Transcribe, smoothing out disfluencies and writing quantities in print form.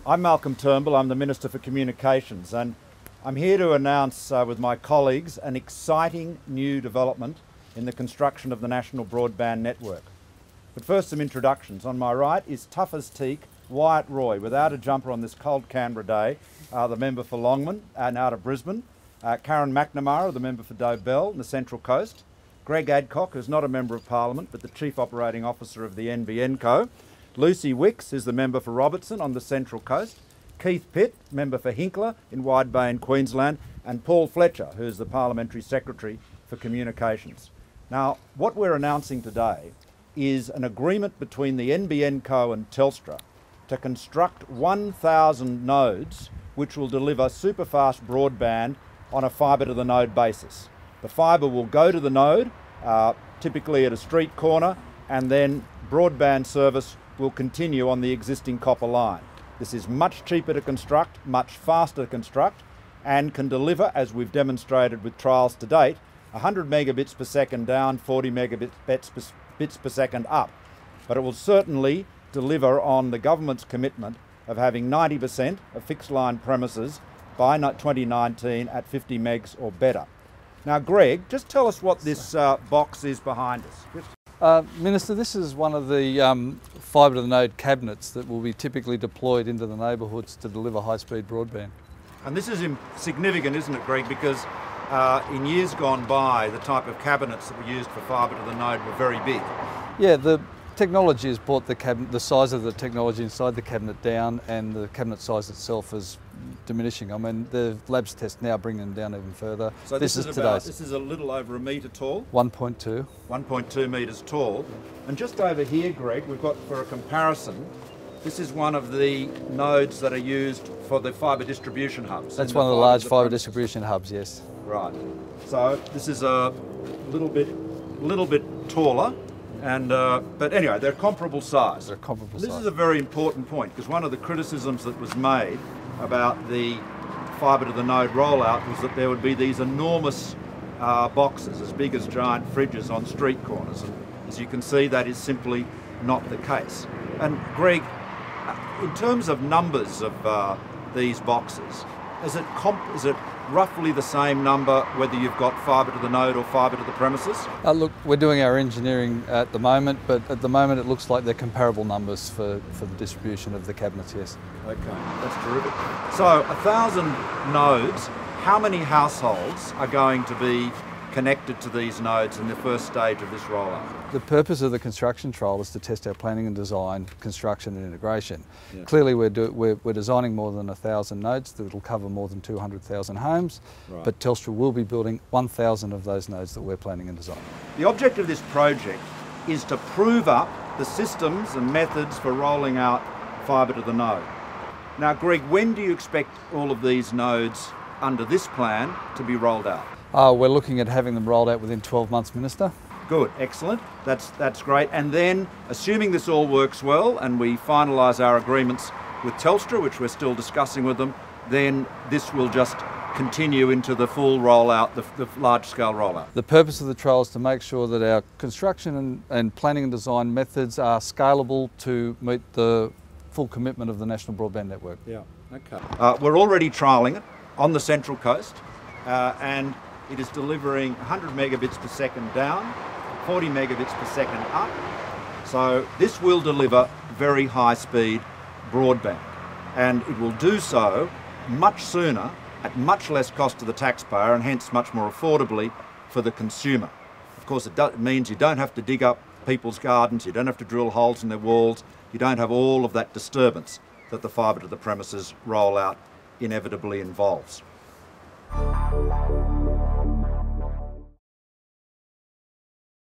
I'm Malcolm Turnbull, I'm the Minister for Communications, and I'm here to announce with my colleagues an exciting new development in the construction of the National Broadband Network. But first, some introductions. On my right is tough as teak Wyatt Roy, without a jumper on this cold Canberra day, the member for Longman and out of Brisbane. Karen McNamara, the member for Dobell in the Central Coast. Greg Adcock, who's not a Member of Parliament but the Chief Operating Officer of the NBN Co. Lucy Wicks is the member for Robertson on the Central Coast. Keith Pitt, member for Hinkler in Wide Bay in Queensland. And Paul Fletcher, who's the Parliamentary Secretary for Communications. Now, what we're announcing today is an agreement between the NBN Co and Telstra to construct 1,000 nodes which will deliver superfast broadband on a fibre to the node basis. The fibre will go to the node, typically at a street corner, and then broadband service will continue on the existing copper line. This is much cheaper to construct, much faster to construct, and can deliver, as we've demonstrated with trials to date, 100 megabits per second down, 40 megabits per second up. But it will certainly deliver on the government's commitment of having 90% of fixed line premises by 2019 at 50 megs or better. Now, Greg, just tell us what this box is behind us. Minister, this is one of the fibre to the node cabinets that will be typically deployed into the neighbourhoods to deliver high-speed broadband. And this is significant, isn't it, Greg? Because in years gone by, the type of cabinets that were used for fibre to the node were very big. Yeah, the technology has brought the size of the technology inside the cabinet down, and the cabinet size itself is diminishing. I mean, the labs test now bring them down even further. So this is a little over a metre tall? 1.2. 1.2 metres tall. And just over here, Greg, we've got, for a comparison, this is one of the nodes that are used for the fibre distribution hubs. That's one of the large fibre distribution hubs, yes. Right. So this is a little bit taller. And, but anyway, they're comparable size. They're comparable size. This is a very important point, because one of the criticisms that was made about the fibre to the node rollout was that there would be these enormous boxes, as big as giant fridges on street corners. And as you can see, that is simply not the case. And Greg, in terms of numbers of these boxes, is it roughly the same number whether you've got fibre to the node or fibre to the premises? Look, we're doing our engineering at the moment, but at the moment it looks like they're comparable numbers for the distribution of the cabinets, yes. Okay, that's terrific. So 1,000 nodes, how many households are going to be connected to these nodes in the first stage of this rollout? The purpose of the construction trial is to test our planning and design, construction and integration. Yeah. Clearly we're designing more than 1,000 nodes that will cover more than 200,000 homes, right. But Telstra will be building 1,000 of those nodes that we're planning and designing. The object of this project is to prove up the systems and methods for rolling out fibre to the node. Now, Greg, when do you expect all of these nodes under this plan to be rolled out? We're looking at having them rolled out within 12 months, Minister. Good, excellent. That's great. And then, assuming this all works well and we finalise our agreements with Telstra, which we're still discussing with them, then this will just continue into the full rollout, the large-scale rollout. The purpose of the trial is to make sure that our construction and planning and design methods are scalable to meet the full commitment of the National Broadband Network. Yeah, okay. We're already trialling it on the Central Coast, and it is delivering 100 megabits per second down, 40 megabits per second up. So this will deliver very high speed broadband, and it will do so much sooner at much less cost to the taxpayer and hence much more affordably for the consumer. Of course, it means you don't have to dig up people's gardens, you don't have to drill holes in their walls, you don't have all of that disturbance that the fibre to the premises rollout inevitably involves.